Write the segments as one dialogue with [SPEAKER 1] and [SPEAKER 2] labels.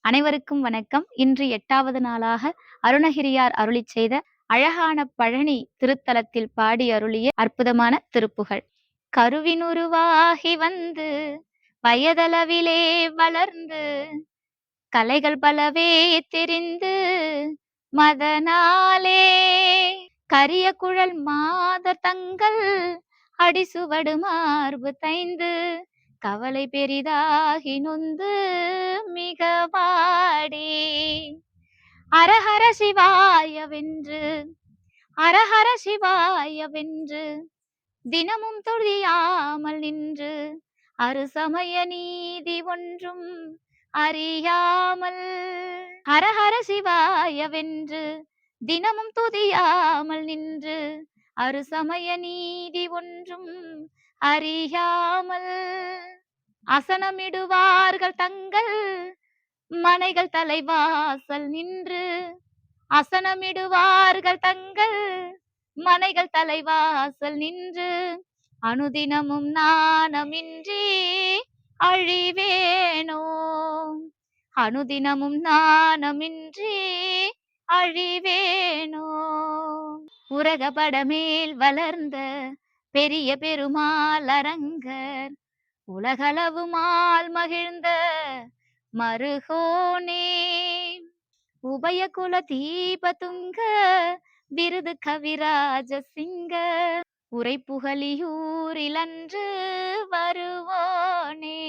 [SPEAKER 1] அனைவருக்கும் வணக்கம். இன்று 8வது நாளாக அருணகிரியார் அருளிச் செய்த அழகான பழனி திருத்தலத்தில் பாடி அருளிய அற்புதமான திருப்புகழ். கருவினுருவாகி வந்து வயதளவிலே வளர்ந்து கலைகள் பலவே தெரிந்து மதனாலே கரிய குழல் மாதர் தங்கள் அடிசுவடு மார்பு தைந்து கவலை பெரிதாகி நொந்து மிக வாடி அரஹர சிவாயவென்று அரஹர சிவாயவென்று தினமும் தொழியாமல் நின்று அருசமய நீதி ஒன்றும் அறியாமல் ஹரஹர சிவாயவென்று தினமும் துதியாமல் நின்று அருசமய நீதி ஒன்றும் அறியாமல் அசனமிடுவார்கள் தங்கள் மனைகள் தலைவாசல் நின்று அசனமிடுவார்கள் தங்கள் மனைகள் தலைவாசல் நின்று அனுதினமும் நாணமின்றி அழிவேனோ அனுதினமும் நாணமின்றி அழிவேனோ உரகபடமேல் வளர்ந்த பெரிய பெருமாள் அரங்கர் உலகளவு மால் மகிழ்ந்த மருகோனே உபயகுல தீபதுங்க விருது கவிராஜ சிங்க உரை புகழியூரிலன்று வருவோனே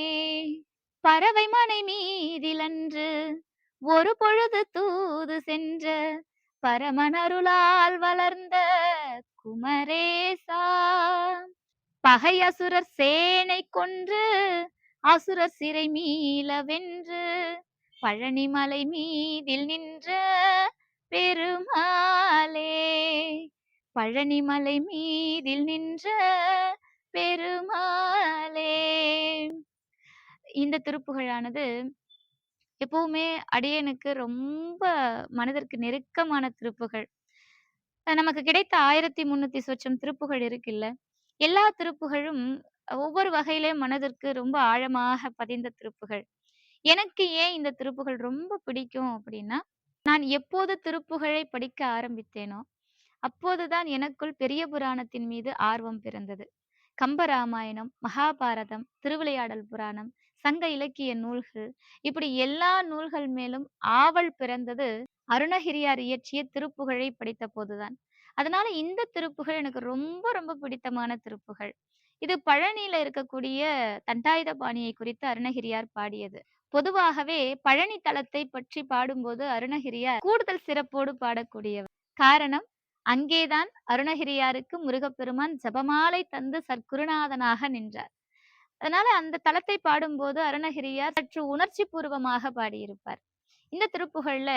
[SPEAKER 1] பறவை மனை மீதிலன்று ஒரு பொழுது தூது சென்ற பரமனருளால் வளர்ந்த குமரேசா பகை அசுரர் சேனை கொன்று அசுரர் சிறை மீள வென்று பழனிமலை மீதில் நின்ற பெருமாளே பழனிமலை மீதில் நின்ற பெருமாளே. இந்த திருப்புகழானது எப்பவுமே அடியனுக்கு ரொம்ப மனதிற்கு நெருக்கமான திருப்புகழ். நமக்கு கிடைத்த 1300 சொச்சம் திருப்புகழ் இருக்குல்ல, எல்லா திருப்புகழும் ஒவ்வொரு வகையிலே மனதிற்கு ரொம்ப ஆழமாக பதிந்த திருப்புகழ். எனக்கு ஏன் இந்த திருப்புகழ் ரொம்ப பிடிக்கும் அப்படின்னா, நான் எப்போது திருப்புகழை படிக்க ஆரம்பித்தேனோ அப்போதுதான் எனக்குள் பெரிய புராணத்தின் மீது ஆர்வம் பிறந்தது. கம்பராமாயணம், மகாபாரதம், திருவிளையாடல் புராணம், சங்க இலக்கிய நூல்கள், இப்படி எல்லா நூல்கள் மேலும் ஆவல் பிறந்தது அருணகிரியார் இயற்றிய திருப்புகழை படித்த போதுதான். அதனால இந்த திருப்புகழ் எனக்கு ரொம்ப ரொம்ப பிடித்தமான திருப்புகழ். இது பழனியில இருக்கக்கூடிய தண்டாயுதபாணியை குறித்து அருணகிரியார் பாடியது. பொதுவாகவே பழனி தலத்தை பற்றி பாடும்போது அருணகிரியார் கூடுதல் சிறப்போடு பாடக்கூடியவர். காரணம், அங்கேதான் அருணகிரியாருக்கு முருகப்பெருமான் ஜபமாலை தந்து சற்குருநாதனாக நின்றார். அதனால அந்த தலத்தை பாடும்போது அருணகிரியார் சற்று உணர்ச்சி பூர்வமாக பாடியிருப்பார். இந்த திருப்புகழ்ல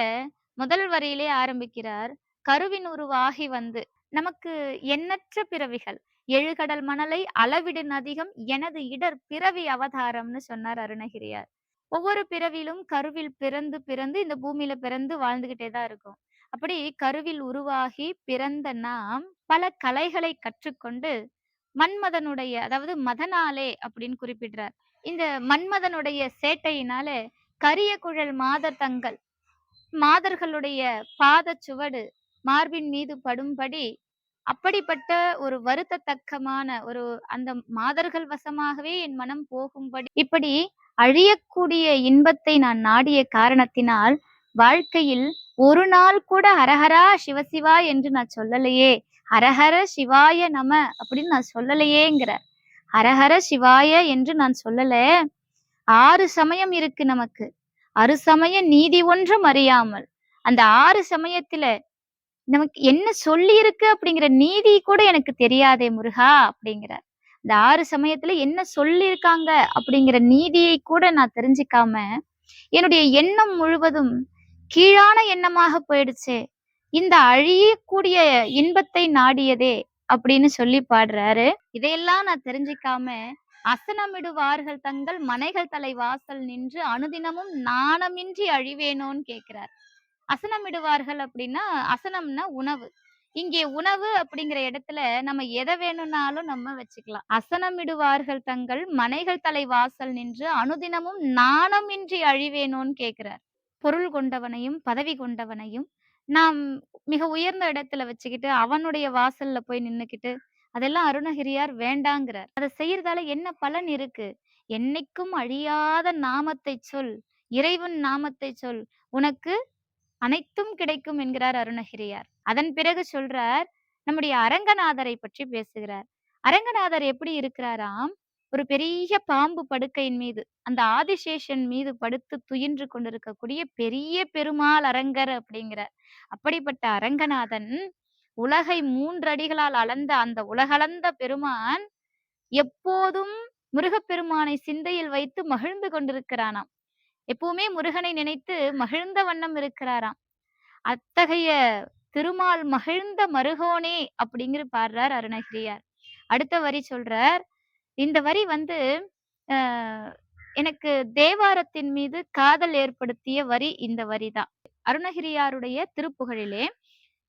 [SPEAKER 1] முதல் வரியிலே ஆரம்பிக்கிறார், கருவின் உருவாகி வந்து. நமக்கு எண்ணற்ற பிறவிகள், எழுகடல் மணலை அளவிடு நதிகம் எனது இடர் பிறவி அவதாரம்னு சொன்னார் அருணகிரியார். ஒவ்வொரு பிறவிலும் கருவில் பிறந்து பிறந்து இந்த பூமியில பிறந்து வாழ்ந்துகிட்டே தான் இருக்கும். அப்படி கருவில் உருவாகி பிறந்த நாம் பல கலைகளை கற்றுக்கொண்டு மன்மதனுடைய, அதாவது மதனாலே அப்படின்னு குறிப்பிடுறார். இந்த மன்மதனுடைய சேட்டையினால கரிய குழல் மாதர் தங்கள் மாதர்களுடைய பாத சுவடு மார்பின் மீது படும்படி, அப்படிப்பட்ட ஒரு வருத்தத்தக்கமான ஒரு அந்த மாதர்கள் வசமாகவே என் மனம் போகும்படி, இப்படி அழியக்கூடிய இன்பத்தை நான் நாடிய காரணத்தினால் வாழ்க்கையில் ஒரு நாள் கூட ஹரஹரா சிவசிவா என்று நான் சொல்லலையே, ஹரஹர சிவாய நம அப்படின்னு நான் சொல்லலையேங்கிற. ஹரஹர சிவாய என்று நான் சொல்லல. 6 சமயம் இருக்கு நமக்கு, அறுசமய நீதி ஒன்றும் அறியாமல். அந்த 6 சமயத்துல நமக்கு என்ன சொல்லி இருக்கு அப்படிங்கிற நீதி கூட எனக்கு தெரியாதே முருகா அப்படிங்கிறார். இந்த 6 சமயத்துல என்ன சொல்லியிருக்காங்க அப்படிங்கிற நீதியை கூட நான் தெரிஞ்சுக்காம என்னுடைய எண்ணம் முழுவதும் கீழான எண்ணமாக போயிடுச்சே, இந்த அழியக்கூடிய இன்பத்தை நாடியதே அப்படின்னு சொல்லி பாடுறாரு. இதையெல்லாம் நான் தெரிஞ்சுக்காம அசனமிடுவார்கள் தங்கள் மனைகள் தலை வாசல் நின்று அனுதினமும் நாணமின்றி அழிவேனோன்னு கேட்கிறார். அசனமிடுவார்கள் அப்படின்னா, அசனம்னா உணவு. இங்கே உணவு அப்படிங்கிற இடத்துல நம்ம எதை வேணும்னாலும் நம்ம வச்சுக்கலாம். அசனமிடுவார்கள் தங்கள் மனைகள் தலை வாசல் நின்று அனுதினமும் நாணமின்றி அழிவேனோன்னு கேட்கிறார். பொருள் கொண்டவனையும், பதவி கொண்டவனையும் நாம் மிக உயர்ந்த இடத்துல வச்சுக்கிட்டு, அவனுடைய வாசல்ல போய் நின்னுக்கிட்டு, அதெல்லாம் அருணகிரியார் வேண்டாங்கிறார். அத செய்யறதால என்ன பலன் இருக்கு? "என்னைக்கும் அழியாத நாமத்தைச் சொல். இறைவன் நாமத்தைச் சொல். உனக்கு அனைத்தும் கிடைக்கும்" என்கிறார் அருணகிரியார். அதன் பிறகு சொல்றார், நம்முடைய அரங்கநாதரை பற்றி பேசுகிறார். அரங்கநாதர் எப்படி இருக்கிறாராம், ஒரு பெரிய பாம்பு படுக்கையின் மீது, அந்த ஆதிசேஷன் மீது படுத்து துயின்று கொண்டிருக்கக்கூடிய பெரிய பெருமாள் அரங்கர் அப்படிங்கிறார். அப்படிப்பட்ட அரங்கநாதன், உலகை 3 அடிகளால் அளந்த அந்த உலகளந்த பெருமான், எப்போதும் முருகப்பெருமானை சிந்தையில் வைத்து மகிழ்ந்து கொண்டிருக்கிறானாம். எப்பவுமே முருகனை நினைத்து மகிழ்ந்த வண்ணம் இருக்கிறாராம். அத்தகைய திருமால் மகிழ்ந்த மருகோனே அப்படிங்கிற பாடுறார் அருணகிரியார். அடுத்த வரி சொல்றார். இந்த வரி வந்து அ எனக்கு தேவாரத்தின் மீது காதல் ஏற்படுத்திய வரி இந்த வரிதான். அருணகிரியாருடைய திருப்புகழிலே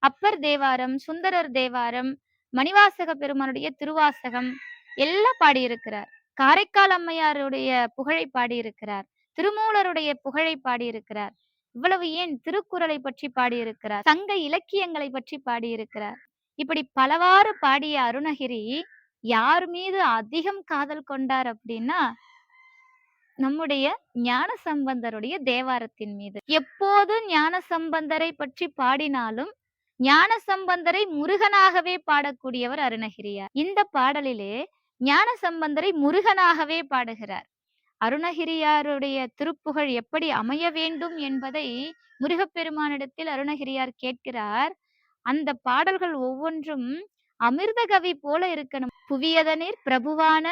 [SPEAKER 1] அப்பர் தேவாரம், சுந்தரர் தேவாரம், மணிவாசக பெருமானுடைய திருவாசகம் எல்லாம் பாடியிருக்கிறார். காரைக்கால் அம்மையாருடைய புகழை பாடியிருக்கிறார். திருமூலருடைய புகழை பாடியிருக்கிறார். இவ்வளவு ஏன் திருக்குறளை பற்றி பாடியிருக்கிறார். சங்க இலக்கியங்களை பற்றி பாடியிருக்கிறார். இப்படி பலவாறு பாடிய அருணகிரி யார் மீது அதிகம் காதல் கொண்டார் அப்படின்னா, நம்முடைய ஞானசம்பந்தருடைய தேவாரத்தின் மீது. எப்போது ஞானசம்பந்தரை பற்றி பாடினாலும், ஞானசம்பந்தரை முருகனாகவே பாடக்கூடியவர் அருணகிரியார். இந்த பாடலிலே ஞானசம்பந்தரை முருகனாகவே பாடுகிறார். அருணகிரியாருடைய திருப்புகழ் எப்படி அமைய வேண்டும் என்பதை முருகப்பெருமானிடத்தில் அருணகிரியார் கேட்கிறார். அந்த பாடல்கள் ஒவ்வொன்றும் அமிர்த கவி போல இருக்கணும். புவியதனிற் பிரபுவான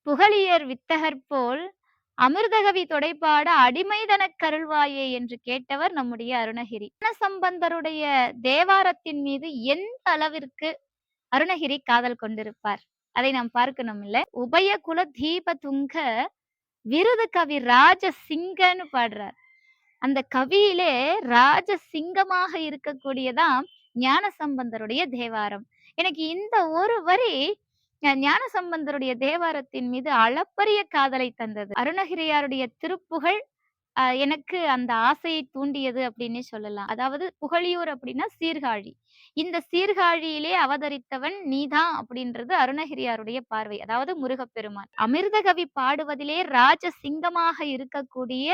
[SPEAKER 1] புகழியர் வித்தகர் போல் அமிர்தகவி தொடைபாட அடிமைதனக் கருள்வாயே என்று கேட்டவர் நம்முடைய அருணகிரி. ஞானசம்பந்தருடைய தேவாரத்தின் மீது எந்த அளவிற்கு அருணகிரி காதல் கொண்டிருப்பார், அதை நாம் பார்க்கணும் இல்ல. உபய குல தீப துங்க விருது கவி ராஜ சிங்கன்னு பாடுறார். அந்த கவியிலே ராஜ சிங்கமாக இருக்கக்கூடியதாம் ஞானசம்பந்தருடைய தேவாரம். எனக்கு இந்த ஒரு வரி ஞானசம்பந்தருடைய தேவாரத்தின் மீது அளப்பரிய காதலை தந்தது. அருணகிரியாருடைய திருப்புகழ் எனக்கு அந்த ஆசையை தூண்டியது அப்படின்னே சொல்லலாம். அதாவது புகழியூர் அப்படின்னா சீர்காழி. இந்த சீர்காழியிலே அவதரித்தவன் நீதான் அப்படின்றது அருணகிரியாருடைய பார்வை. அதாவது முருகப்பெருமான். அமிர்தகவி பாடுவதிலே ராஜ சிங்கமாக இருக்கக்கூடிய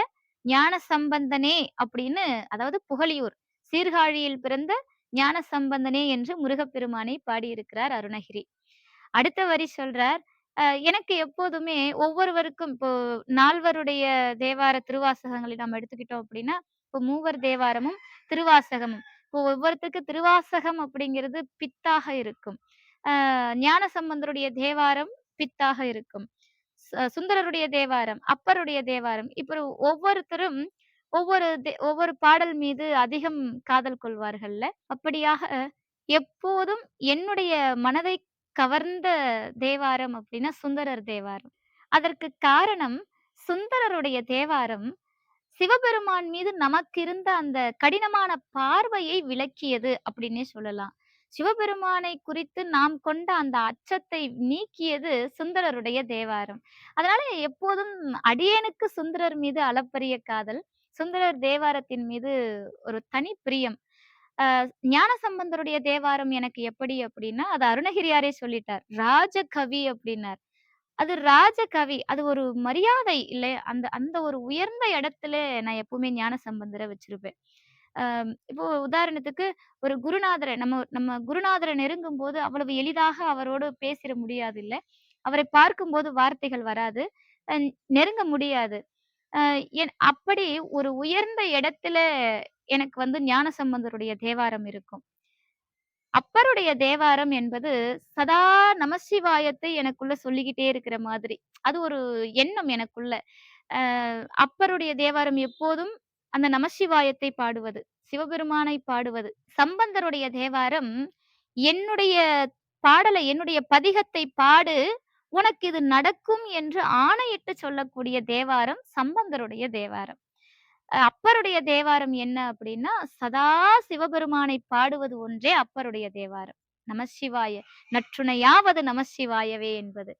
[SPEAKER 1] ஞான சம்பந்தனே அப்படின்னு, அதாவது புகழியூர் சீர்காழியில் பிறந்த ஞான சம்பந்தனே என்று முருகப்பெருமானை பாடியிருக்கிறார் அருணகிரி. அடுத்த வரி சொல்றார். எனக்கு எப்போதுமே ஒவ்வொருவருக்கும் இப்போ நால்வருடைய தேவார திருவாசகங்களை நாம் எடுத்துக்கிட்டோம் அப்படின்னா, இப்போ மூவர் தேவாரமும், திருவாசகமும். இப்போ ஒவ்வொருத்தருக்கு திருவாசகம் அப்படிங்கிறது பித்தாக இருக்கும். ஞானசம்பந்தருடைய தேவாரம் பித்தாக இருக்கும். சுந்தரருடைய தேவாரம், அப்பருடைய தேவாரம். இப்போ ஒவ்வொருத்தரும் ஒவ்வொரு பாடல் மீது அதிகம் காதல் கொள்வார்கள்ல. அப்படியாக எப்போதும் என்னுடைய மனதை கவர்ந்த தேவாரம் அப்படின்னா சுந்தரர் தேவாரம். அதற்கு காரணம் சுந்தரருடைய தேவாரம் சிவபெருமான் மீது நமக்கு இருந்த அந்த கடினமான பார்வையை விளக்கியது அப்படின்னே சொல்லலாம். சிவபெருமானை குறித்து நாம் கொண்ட அந்த அச்சத்தை நீக்கியது சுந்தரருடைய தேவாரம். அதனால எப்போதும் அடியேனுக்கு சுந்தரர் மீது அளப்பரிய காதல். சுந்தரர் தேவாரத்தின் மீது ஒரு தனி பிரியம். அ ஞானசம்பந்தருடைய தேவாரம் எனக்கு எப்படி அப்படின்னா, அது அருணகிரியாரே சொல்லிட்டார். ராஜகவி அப்படின்னார். அது ராஜகவி. அது ஒரு மரியாதை இல்ல. அந்த அந்த ஒரு உயர்ந்த இடத்துல நான் எப்பவுமே ஞானசம்பந்தர வச்சிருப்பேன். அ இப்போ உதாரணத்துக்கு ஒரு குருநாதர நம்ம நம்ம குருநாதர நெருங்கும்போது அவ்வளவு எளிதாக அவரோடு பேசிற முடியாது இல்ல. அவரை பார்க்கும்போது வார்த்தைகள் வராது. அ நெருங்க முடியாது. அ அப்படி ஒரு உயர்ந்த இடத்துல எனக்கு வந்து ஞானசம்பந்தருடைய தேவாரம் இருக்கும். அப்பருடைய தேவாரம் என்பது சதா நமசிவாயத்தை எனக்குள்ள சொல்லிக்கிட்டே இருக்கிற மாதிரி. அது ஒரு எண்ணம் எனக்குள்ள. அ அப்பருடைய தேவாரம் எப்போதும் அந்த நமசிவாயத்தை பாடுவது, சிவபெருமானை பாடுவது. சம்பந்தருடைய தேவாரம் என்னுடைய என்னுடைய பதிகத்தை பாடு, உனக்கு இது நடக்கும் என்று ஆணையிட்டு சொல்லக்கூடிய தேவாரம் சம்பந்தருடைய தேவாரம். அப்பருடைய தேவாரம் என்ன அப்படின்னா, சதா சிவபெருமானை பாடுவது ஒன்றே அப்பருடைய தேவாரம். நமசிவாய நற்றுணையாவது நமசிவாயவே என்பது.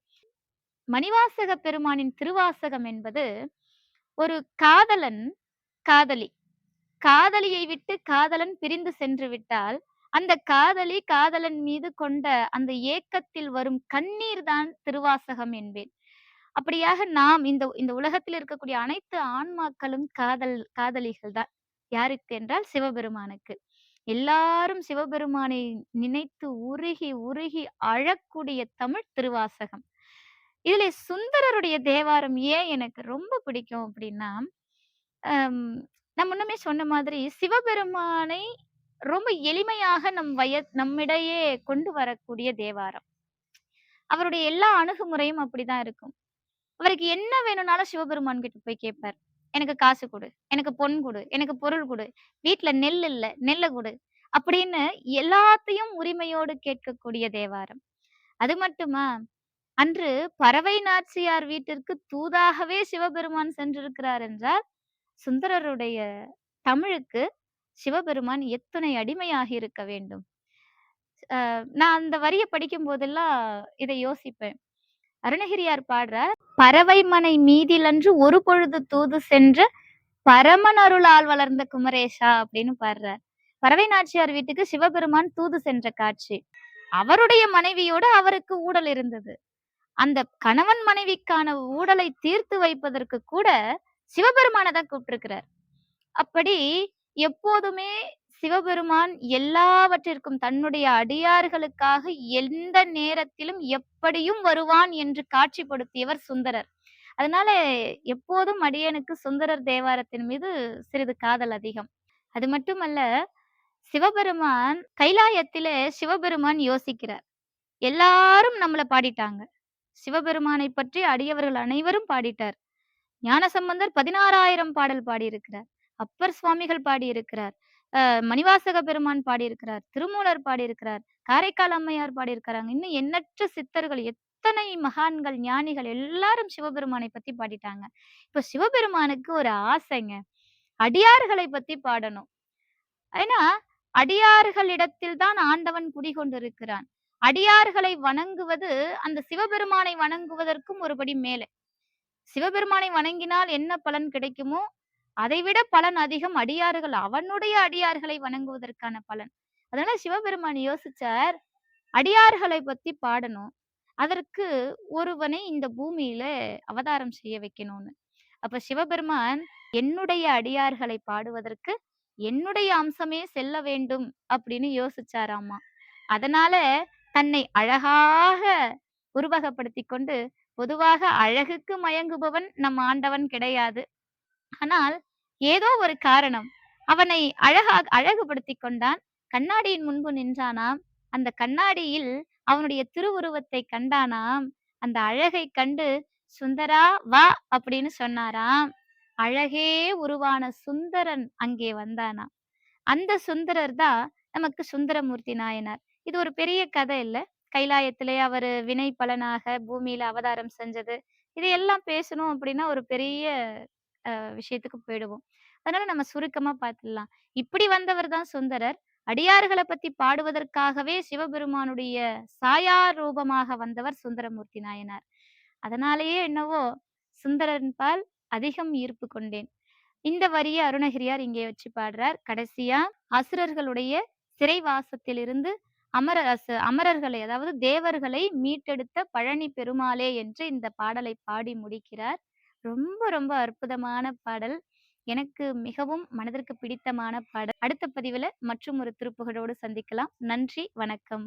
[SPEAKER 1] மணிவாசக பெருமானின் திருவாசகம் என்பது, ஒரு காதலன் காதலி. காதலியை விட்டு காதலன் பிரிந்து சென்று விட்டால், அந்த காதலி காதலன் மீது கொண்ட அந்த ஏக்கத்தில் வரும் கண்ணீர் தான் திருவாசகம் என்பேன். அப்படியாக நாம் இந்த இந்த உலகத்தில் இருக்கக்கூடிய அனைத்து ஆன்மாக்களும் காதலிகள் தான். யாருக்கு என்றால் சிவபெருமானுக்கு. எல்லாரும் சிவபெருமானை நினைத்து உருகி, உருகி அழக்கூடிய தமிழ் திருவாசகம். இதிலே சுந்தரருடைய தேவாரம் ஏன் எனக்கு ரொம்ப பிடிக்கும் அப்படின்னா, அம் நான் முன்னமே சொன்ன மாதிரி சிவபெருமானை ரொம்ப எளிமையாக நம்மிடையே கொண்டு வரக்கூடிய தேவாரம். அவருடைய எல்லா அணுகுமுறையும் அப்படிதான் இருக்கும். அவருக்கு என்ன வேணும்னாலும் சிவபெருமான் கிட்ட போய் கேட்பார். "எனக்கு காசு குடு, எனக்கு பொன் குடு, எனக்கு பொருள் குடு, வீட்ல நெல் இல்ல, நெல்ல குடு." அப்படின்னு எல்லாத்தையும் உரிமையோடு கேட்கக்கூடிய தேவாரம். அது மட்டுமா, அன்று பறவை நாச்சியார் வீட்டிற்கு தூதாகவே சிவபெருமான் சென்றிருக்கிறார் என்றால், சுந்தரருடைய தமிழுக்கு சிவபெருமான் எத்துணை அடிமையாகி இருக்க வேண்டும். நான் அந்த வரிய படிக்கும் போதெல்லாம் இதை யோசிப்பேன். அருணகிரியார் பாடுறார், "பறவை மனை மீதிலன்று ஒரு பொழுது தூது சென்ற பரமன் அருளால் வளர்ந்த குமரேசா" அப்படின்னு பாடுறார். பறவை நாச்சியார் வீட்டுக்கு சிவபெருமான் தூது சென்ற காட்சி. அவருடைய மனைவியோடு அவருக்கு ஊடல் இருந்தது. அந்த கணவன் மனைவிக்கான ஊடலை தீர்த்து வைப்பதற்கு கூட சிவபெருமான தான் கூப்பிட்டிருக்கிறார். அப்படி எப்போதுமே சிவபெருமான் எல்லாவற்றிற்கும் தன்னுடைய அடியார்களுக்காக எந்த நேரத்திலும் எப்படியும் வருவான் என்று காட்சிப்படுத்தியவர் சுந்தரர். அதனால எப்போதும் அடியேனுக்கு சுந்தரர் தேவாரத்தின் மீது சிறிது காதல் அதிகம். அது மட்டுமல்ல, சிவபெருமான் கைலாயத்திலே சிவபெருமான் யோசிக்கிறார். எல்லாரும் நம்மள பாடிட்டாங்க. சிவபெருமானை பற்றி அடியவர்கள் அனைவரும் பாடிட்டார். ஞானசம்பந்தர் 16,000 பாடல் பாடியிருக்கிறார். அப்பர் சுவாமிகள் பாடியிருக்கிறார். மணிவாசக பெருமான் பாடியிருக்கிறார். திருமூலர் பாடியிருக்கிறார். காரைக்கால் அம்மையார் பாடியிருக்கிறாங்க. இன்னும் எண்ணற்ற சித்தர்கள், எத்தனை மகான்கள், ஞானிகள் எல்லாரும் சிவபெருமானை பத்தி பாடிட்டாங்க. இப்ப சிவபெருமானுக்கு ஒரு ஆசைங்க. அடியார்களை பத்தி பாடணும். ஏன்னா, அடியார்களிடத்தில் தான் ஆண்டவன் குடிகொண்டிருக்கிறான். அடியார்களை வணங்குவது அந்த சிவபெருமானை வணங்குவதற்கும் ஒருபடி மேலே. சிவபெருமானை வணங்கினால் என்ன பலன் கிடைக்குமோ, அதைவிட பலன் அதிகம் அவனுடைய அடியார்களை வணங்குவதற்கான பலன். அதனால சிவபெருமான் யோசிச்சார், அடியார்களை பத்தி பாடணும். அதற்கு ஒருவனை இந்த பூமியில அவதாரம் செய்ய வைக்கணும்னு. அப்ப சிவபெருமான் என்னுடைய அடியார்களை பாடுவதற்கு என்னுடைய அம்சமே செல்ல வேண்டும் அப்படின்னு யோசிச்சாராமா. அதனால தன்னை அழகாக உருவகப்படுத்திக் கொண்டு, பொதுவாக அழகுக்கு மயங்குபவன் நம் ஆண்டவன் கிடையாது. ஆனால் ஏதோ ஒரு காரணம் அவனை அழகுபடுத்திக் கொண்டான். கண்ணாடியின் முன்பு நின்றானாம். அந்த கண்ணாடியில் அவனுடைய திருவுருவத்தை கண்டானாம். அந்த அழகை கண்டு, "சுந்தரா வா" அப்படின்னு சொன்னாராம். அழகே உருவான சுந்தரன் அங்கே வந்தானாம். அந்த சுந்தரர் தான் நமக்கு சுந்தரமூர்த்தி நாயனார். இது ஒரு பெரிய கதை இல்ல. கைலாயத்திலே அவரு வினை பலனாக பூமியில அவதாரம் செஞ்சது. இதையெல்லாம் பேசணும் அப்படின்னா ஒரு பெரிய விஷயத்துக்கு போயிடுவோம். அதனால நம்ம சுருக்கமா பார்த்துடலாம். இப்படி வந்தவர் தான் சுந்தரர். அடியார்கள பத்தி பாடுவதற்காகவே சிவபெருமானுடைய சாயா ரூபமாக வந்தவர் சுந்தரமூர்த்தி நாயனார். அதனாலேயே என்னவோ சுந்தரன்பால் அதிகம் ஈர்ப்பு கொண்டேன். இந்த வரிய அருணகிரியார் இங்கே வச்சு பாடுறார். கடைசியா அசுரர்களுடைய சிறைவாசத்திலிருந்து அமரர்களை, அதாவது தேவர்களை மீட்டெடுத்த பழனி பெருமாளே என்று இந்த பாடலை பாடி முடிக்கிறார். ரொம்ப ரொம்ப அற்புதமான பாடல். எனக்கு மிகவும் மனதிற்கு பிடித்தமான பாடல். அடுத்த பதிவுல மற்றும் ஒரு திருப்புகழோடு சந்திக்கலாம். நன்றி, வணக்கம்.